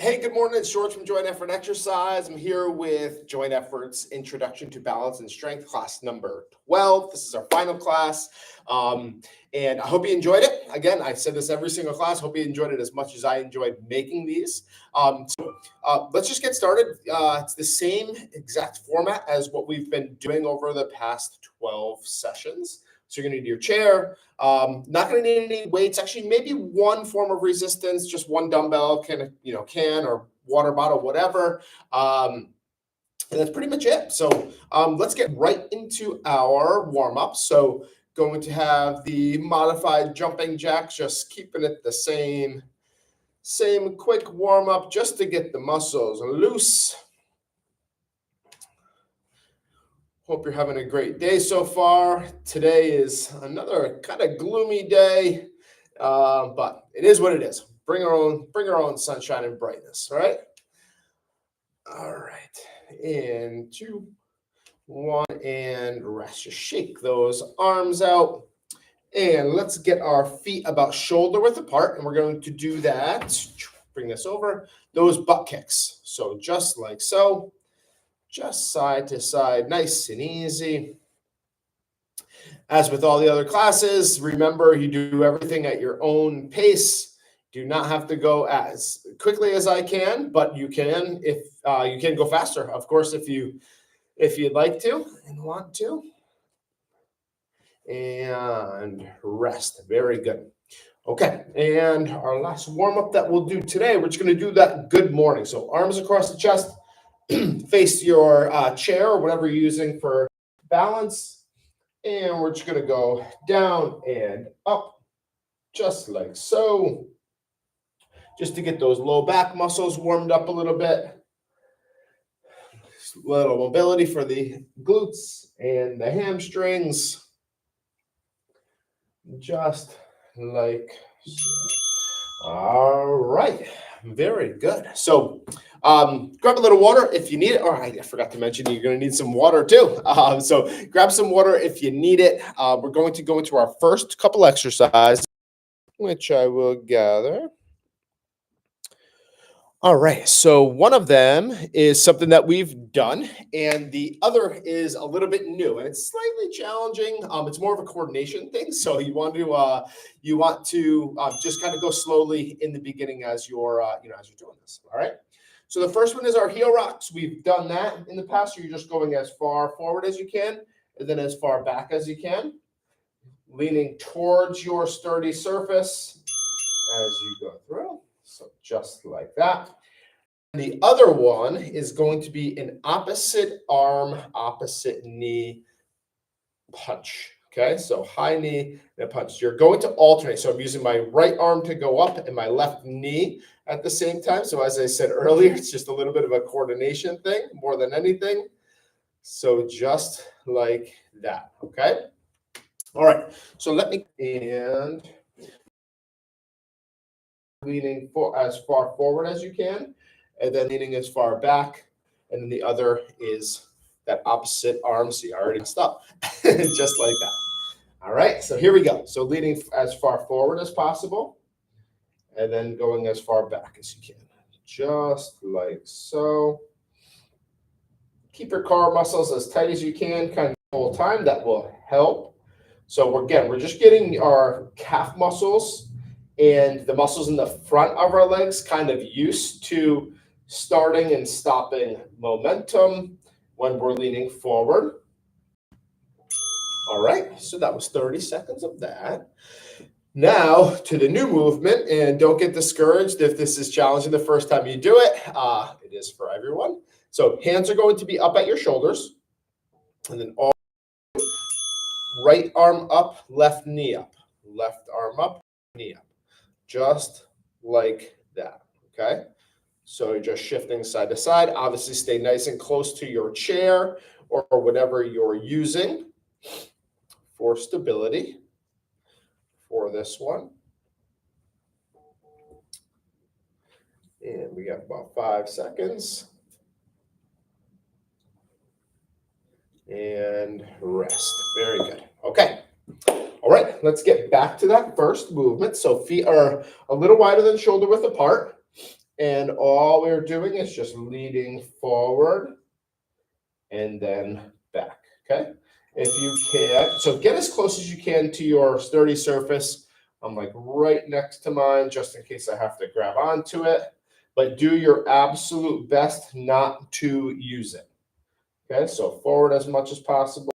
Hey, good morning. It's George from Joint Effort Exercise. I'm here with Joint Effort's Introduction to Balance and Strength class number 12. This is our final class. And I hope you enjoyed it. Again, I said this every single class. Hope you enjoyed it as much as I enjoyed making these. Let's just get started. It's the same exact format as what we've been doing over the past 12 sessions. So you're going to need your chair. Not going to need any weights. Actually, maybe one form of resistance, just one dumbbell, can or water bottle, whatever. And that's pretty much it. So let's get right into our warm up. So going to have the modified jumping jacks, just keeping it the same quick warm up just to get the muscles loose. Hope you're having a great day so far. Today is another kind of gloomy day, but it is what it is. Bring our own sunshine and brightness, all right? All right, and 2, 1, and rest. Just shake those arms out. And let's get our feet about shoulder width apart, and we're going to do that. Bring this over, those butt kicks. So just like so. Just side to side, nice and easy. As with all the other classes, remember you do everything at your own pace. Do not have to go as quickly as I can, but you can if you can go faster, of course, if you'd like to and want to. And rest. Very good. Okay, and our last warm-up that we'll do today, we're just going to do that good morning. So arms across the chest. Face your chair or whatever you're using for balance. And we're just going to go down and up, just like so. Just to get those low back muscles warmed up a little bit. A little mobility for the glutes and the hamstrings. Just like so. All right. Very good. So grab a little water if you need it. Or I forgot to mention you're going to need some water too. So grab some water if you need it. We're going to go into our first couple exercises, which I will gather. All right. So one of them is something that we've done, and the other is a little bit new, and it's slightly challenging. It's more of a coordination thing. So you want to just kind of go slowly in the beginning as you're as you're doing this. All right. So the first one is our heel rocks. We've done that in the past. So you're just going as far forward as you can, and then as far back as you can, leaning towards your sturdy surface as you go through. So just like that. And the other one is going to be an opposite arm, opposite knee punch. Okay, so high knee and a punch. You're going to alternate. So I'm using my right arm to go up and my left knee at the same time. So as I said earlier, it's just a little bit of a coordination thing more than anything. So just like that. Okay. All right. So let me and leaning as far forward as you can, and then leaning as far back, and then the other is that opposite arm. See, I already stopped, just like that. All right, so here we go. So leaning as far forward as possible, and then going as far back as you can, just like so. Keep your core muscles as tight as you can, kind of the whole time. That will help. So we're just getting our calf muscles and the muscles in the front of our legs kind of used to starting and stopping momentum when we're leaning forward. All right, so that was 30 seconds of that. Now to the new movement, and don't get discouraged if this is challenging the first time you do it. It is for everyone. So hands are going to be up at your shoulders, and then all right arm up, left knee up, left arm up, knee up. Just like that, okay? So you're just shifting side to side. Obviously, stay nice and close to your chair or whatever you're using for stability for this one. And we have about 5 seconds. And rest. Very good. Okay. All right, let's get back to that first movement. So feet are a little wider than shoulder width apart. And all we're doing is just leading forward and then back, okay? If you can, so get as close as you can to your sturdy surface. I'm like right next to mine just in case I have to grab onto it, but do your absolute best not to use it. Okay, so forward as much as possible,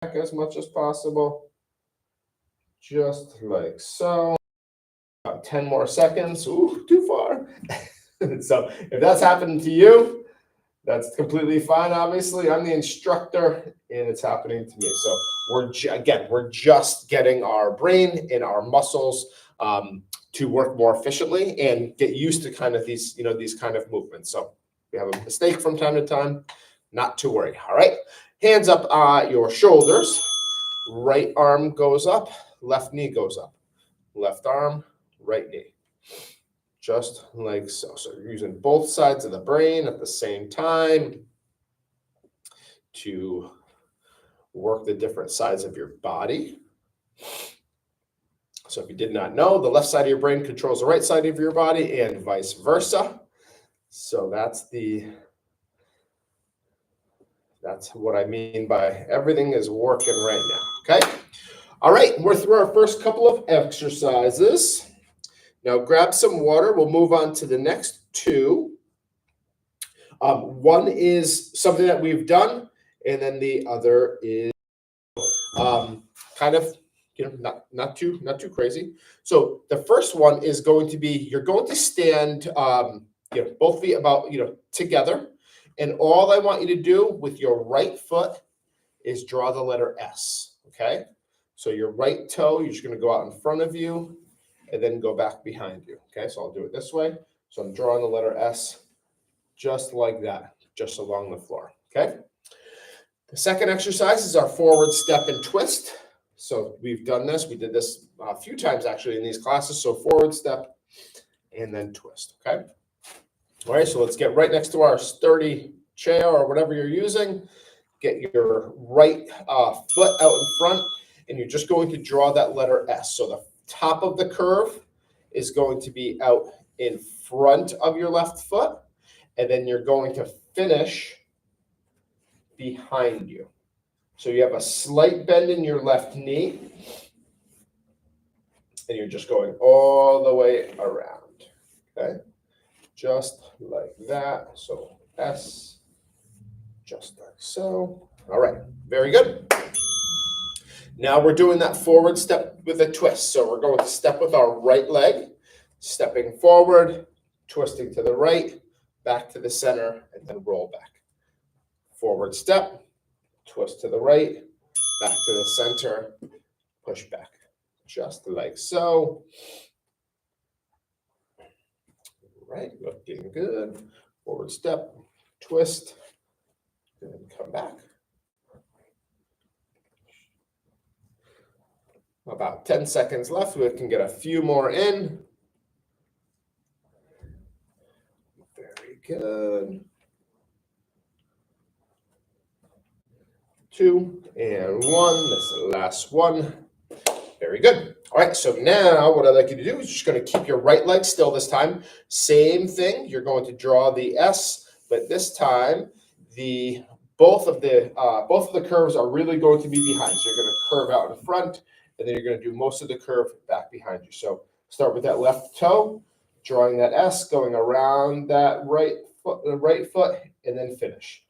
back as much as possible, just like so. About 10 more seconds. Ooh, too far. So if that's happening to you, that's completely fine. Obviously, I'm the instructor and it's happening to me. So we're just getting our brain and our muscles to work more efficiently and get used to kind of these, these kind of movements. So we have a mistake from time to time, not to worry. All right. Hands up your shoulders. Right arm goes up, left knee goes up. Left arm, right knee. Just like so. So you're using both sides of the brain at the same time to work the different sides of your body. So if you did not know, the left side of your brain controls the right side of your body and vice versa. So that's what I mean by everything is working right now. Okay. All right. We're through our first couple of exercises. Now grab some water. We'll move on to the next two. One is something that we've done, and then the other is kind of not too crazy. So the first one is going to be you're going to stand both feet about together, and all I want you to do with your right foot is draw the letter S. Okay, so your right toe, you're just going to go out in front of you and then go back behind you. Okay, so I'll do it this way. So I'm drawing the letter S just like that, just along the floor. Okay. The second exercise is our forward step and twist. So we've done this. We did this a few times actually in these classes. So forward step and then twist. Okay. All right. So let's get right next to our sturdy chair or whatever you're using. Get your right foot out in front, and you're just going to draw that letter S. So the top of the curve is going to be out in front of your left foot, and then you're going to finish behind you. So you have a slight bend in your left knee, and you're just going all the way around. Okay, just like that. So S, just like so. All right, very good. Now we're doing that forward step with a twist. So we're going to step with our right leg, stepping forward, twisting to the right, back to the center, and then roll back. Forward step, twist to the right, back to the center, push back, just like so. Right, looking good. Forward step, twist, and then come back. About 10 seconds left. We can get a few more in. Very good. 2 and 1. This is the last one. Very good. All right, so now what I'd like you to do is just going to keep your right leg still this time. Same thing. You're going to draw the S, but this time both of the curves are really going to be behind. So you're going to curve out in front, and then you're going to do most of the curve back behind you. So start with that left toe, drawing that S, going around that right foot, and then finish.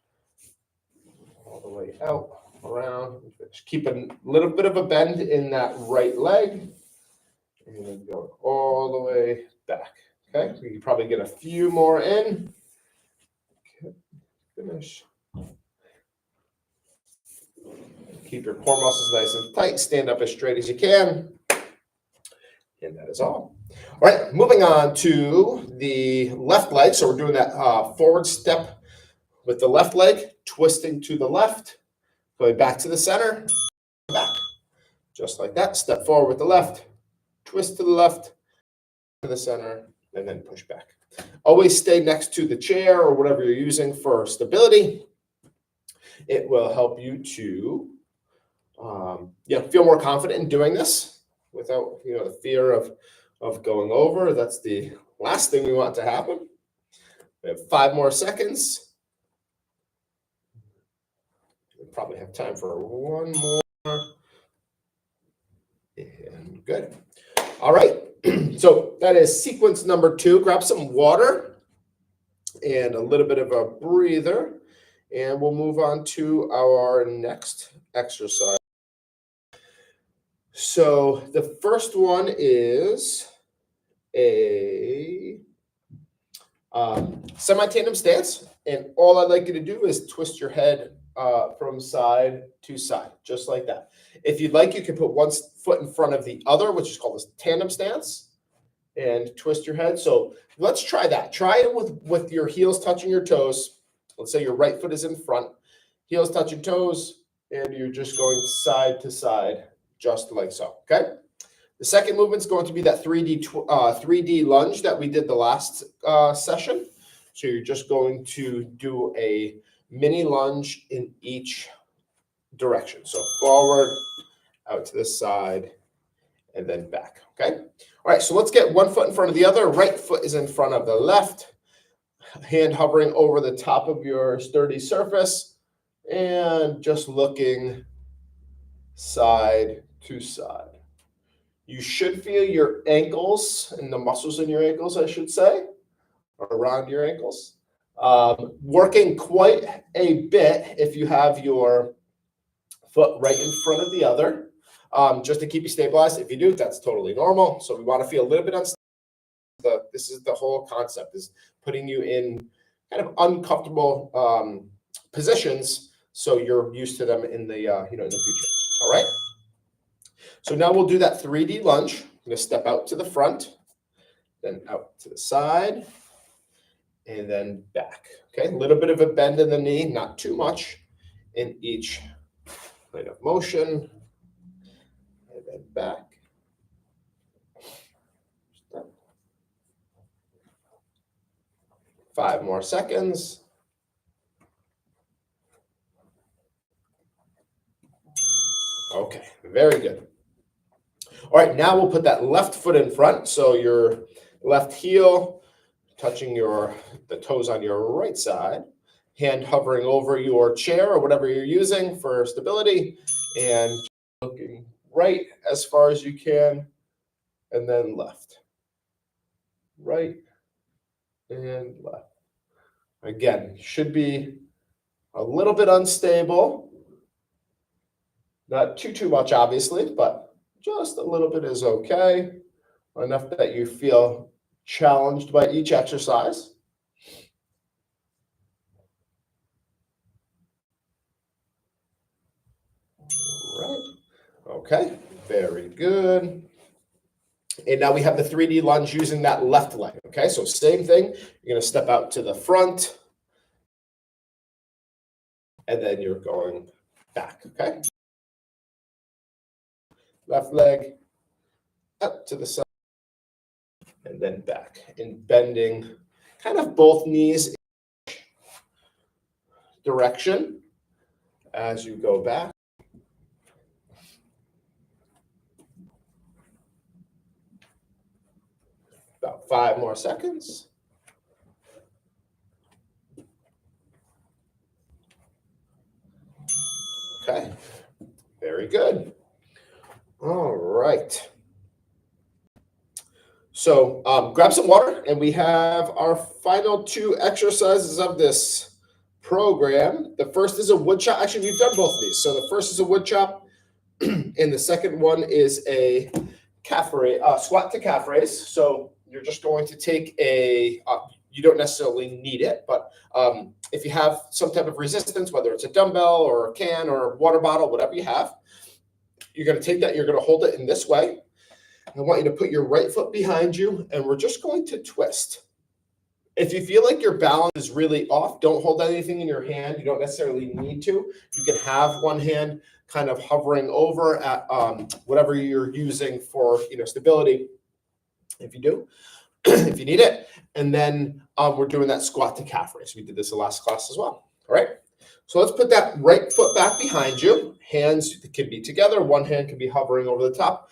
All the way out, around, and finish. Keep a little bit of a bend in that right leg, and then go all the way back. Okay, we can probably get a few more in. Okay. Finish. Keep your core muscles nice and tight. Stand up as straight as you can. And that is all. All right, moving on to the left leg. So we're doing that forward step with the left leg, twisting to the left, going back to the center, back. Just like that. Step forward with the left, twist to the left, to the center, and then push back. Always stay next to the chair or whatever you're using for stability. It will help you to feel more confident in doing this without the fear of going over. That's the last thing we want to happen. We have 5 more seconds. We probably have time for one more. And good. All right. So that is sequence number 2. Grab some water and a little bit of a breather, and we'll move on to our next exercise. So the first one is a semi-tandem stance, and all I'd like you to do is twist your head from side to side, just like that. If you'd like, you can put one foot in front of the other, which is called a tandem stance, and twist your head. So let's try that. Try it with your heels touching your toes. Let's say your right foot is in front, heels touching toes, and you're just going side to side, just like so, okay? The second movement is going to be that 3D lunge that we did the last session. So you're just going to do a mini lunge in each direction. So forward, out to the side, and then back, okay? All right, so let's get one foot in front of the other. Right foot is in front of the left. Hand hovering over the top of your sturdy surface and just looking side to side. You should feel your ankles and the muscles in your ankles, I should say, or around your ankles. Working quite a bit if you have your foot right in front of the other, just to keep you stabilized. If you do, that's totally normal. So we want to feel a little bit unstable. This is the whole concept, is putting you in kind of uncomfortable positions so you're used to them in the in the future. All right. So now we'll do that 3D lunge. I'm going to step out to the front, then out to the side, and then back. Okay, a little bit of a bend in the knee, not too much in each line of motion, and then back. 5 more seconds. Okay, very good. All right, now we'll put that left foot in front. So your left heel touching the toes on your right side, hand hovering over your chair or whatever you're using for stability, and looking right as far as you can, and then left. Right and left. Again, should be a little bit unstable. Not too much, obviously, but just a little bit is okay. Enough that you feel challenged by each exercise. Right. Okay, very good. And now we have the 3D lunge using that left leg. Okay, so same thing. You're going to step out to the front, and then you're going back. Okay. Left leg up to the side, and then back. And bending kind of both knees in direction as you go back. About 5 more seconds. Okay, very good. All right. So grab some water, and we have our final 2 exercises of this program. The first is a wood chop. Actually, we've done both of these. So the first is a wood chop, and the second one is a calf raise, squat to calf raise. So you're just going to take you don't necessarily need it, but if you have some type of resistance, whether it's a dumbbell or a can or a water bottle, whatever you have, you're going to take that, you're going to hold it in this way. I want you to put your right foot behind you, and we're just going to twist. If you feel like your balance is really off, don't hold anything in your hand. You don't necessarily need to. You can have one hand kind of hovering over at whatever you're using for stability, if you do, if you need it. And then we're doing that squat to calf raise. We did this in the last class as well. All right. So let's put that right foot back behind you. Hands can be together. One hand can be hovering over the top.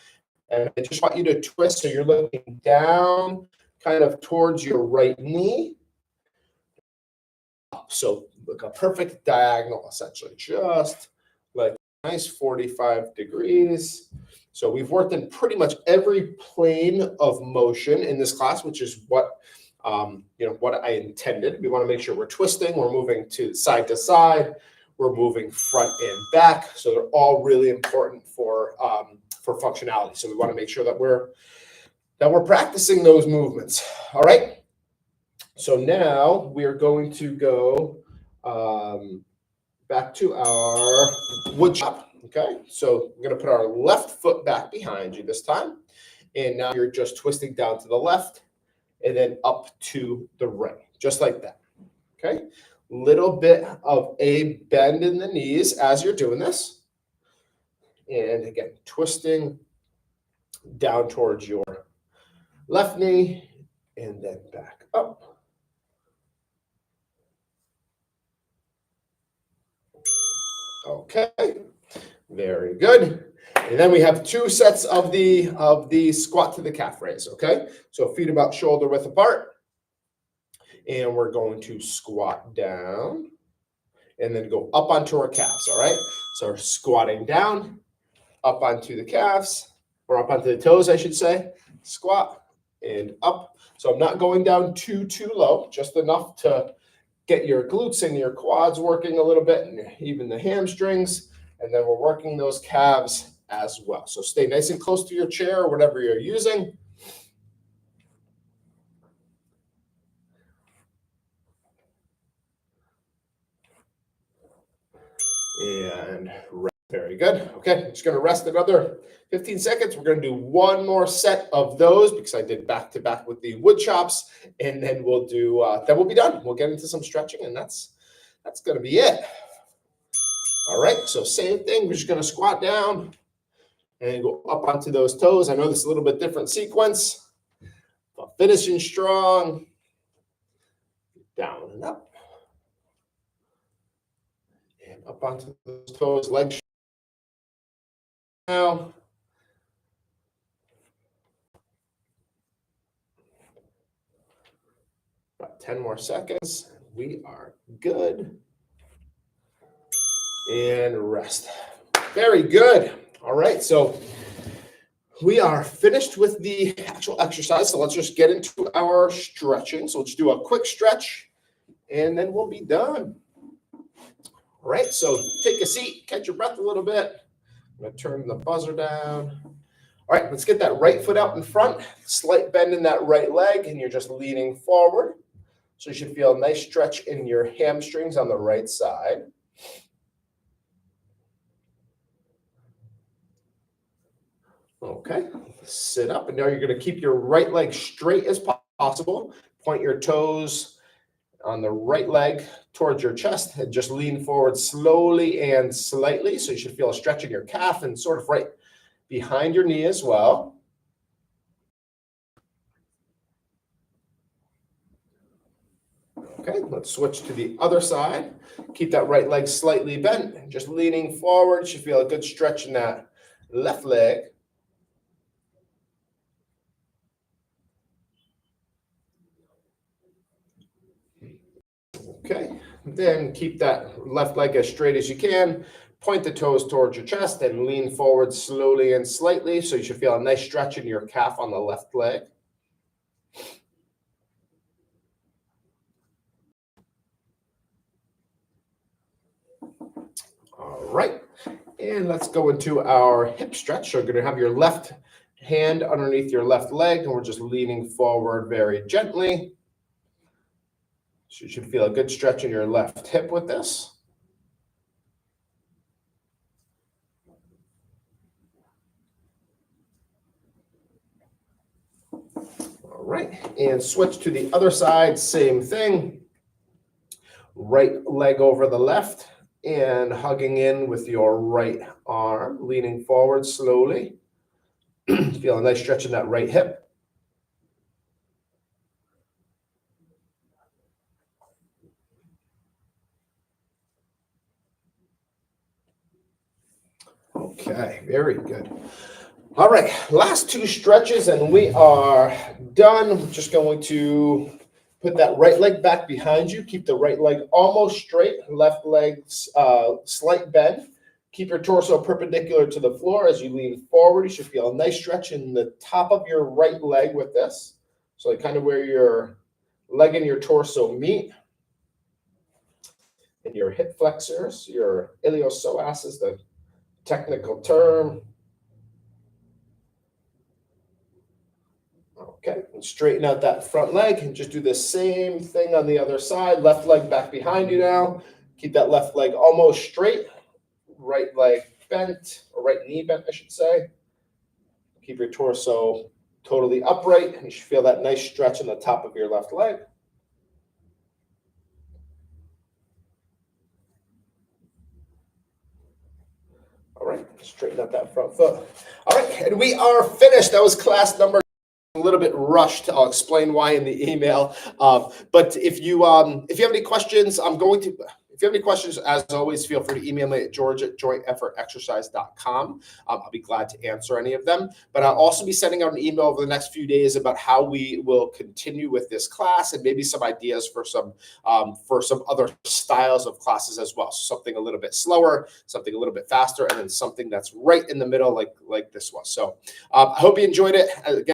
And I just want you to twist so you're looking down kind of towards your right knee. So like a perfect diagonal, essentially, just like nice 45 degrees. So we've worked in pretty much every plane of motion in this class, which is what what I intended. We want to make sure we're twisting, we're moving to side, we're moving front and back. So they're all really important for functionality. So we want to make sure that we're practicing those movements. All right. So now we're going to go back to our wood chop. Okay, so we're going to put our left foot back behind you this time. And now you're just twisting down to the left and then up to the right, just like that. Okay, little bit of a bend in the knees as you're doing this. And again, twisting down towards your left knee and then back up. Okay, very good. And then we have 2 sets of the squat to the calf raise, okay? So feet about shoulder width apart. And we're going to squat down and then go up onto our calves, all right? So we're squatting down, up onto the calves, or up onto the toes, I should say. Squat and up. So I'm not going down too low, just enough to get your glutes and your quads working a little bit, and even the hamstrings. And then we're working those calves as well. So stay nice and close to your chair or whatever you're using. And very good. Okay, I'm just going to rest another 15 seconds. We're going to do one more set of those because I did back to back with the wood chops, and then we'll do. Then we'll be done. We'll get into some stretching, and that's going to be it. All right. So same thing. We're just going to squat down and go up onto those toes. I know this is a little bit different sequence, but finishing strong. Down and up. And up onto those toes, legs now. About 10 more seconds. We are good. And rest. Very good. All right. So we are finished with the actual exercise. So let's just get into our stretching. So let's do a quick stretch and then we'll be done. All right. So take a seat, catch your breath a little bit. I'm going to turn the buzzer down. All right. Let's get that right foot out in front. Slight bend in that right leg, and you're just leaning forward. So you should feel a nice stretch in your hamstrings on the right side. Okay, sit up, and now you're going to keep your right leg straight as possible. Point your toes on the right leg towards your chest and just lean forward slowly and slightly. So you should feel a stretch in your calf and sort of right behind your knee as well. Okay, let's switch to the other side. Keep that right leg slightly bent, just leaning forward. You should feel a good stretch in that left leg. Okay, then keep that left leg as straight as you can. Point the toes towards your chest and lean forward slowly and slightly. So you should feel a nice stretch in your calf on the left leg. All right, and let's go into our hip stretch. So you're going to have your left hand underneath your left leg, and we're just leaning forward very gently. So you should feel a good stretch in your left hip with this. All right, and switch to the other side, same thing. Right leg over the left and hugging in with your right arm, leaning forward slowly. Feel a nice stretch in that right hip. Okay, very good. All right, last 2 stretches and we are done. We're just going to Put that right leg back behind you. Keep the right leg almost straight, left leg slight bend. Keep your torso perpendicular to the floor as you lean forward. You should feel a nice stretch in the top of your right leg with this. So like kind of where your leg and your torso meet. And your hip flexors, your iliopsoas is the technical term. Okay, and straighten out that front leg and just do the same thing on the other side. Left leg back behind you now. Keep that left leg almost straight. Right leg bent, or right knee bent, I should say. Keep your torso totally upright, and you should feel that nice stretch in the top of your left leg. All right, straighten out that front foot. All right, and we are finished. That was class number. A little bit rushed. I'll explain why in the email. But if you have any questions, if you have any questions, as always, feel free to email me at george@jointeffortexercise.com. I'll be glad to answer any of them. But I'll also be sending out an email over the next few days about how we will continue with this class and maybe some ideas for some other styles of classes as well. So something a little bit slower, something a little bit faster, and then something that's right in the middle, like this one. So I hope you enjoyed it. Again,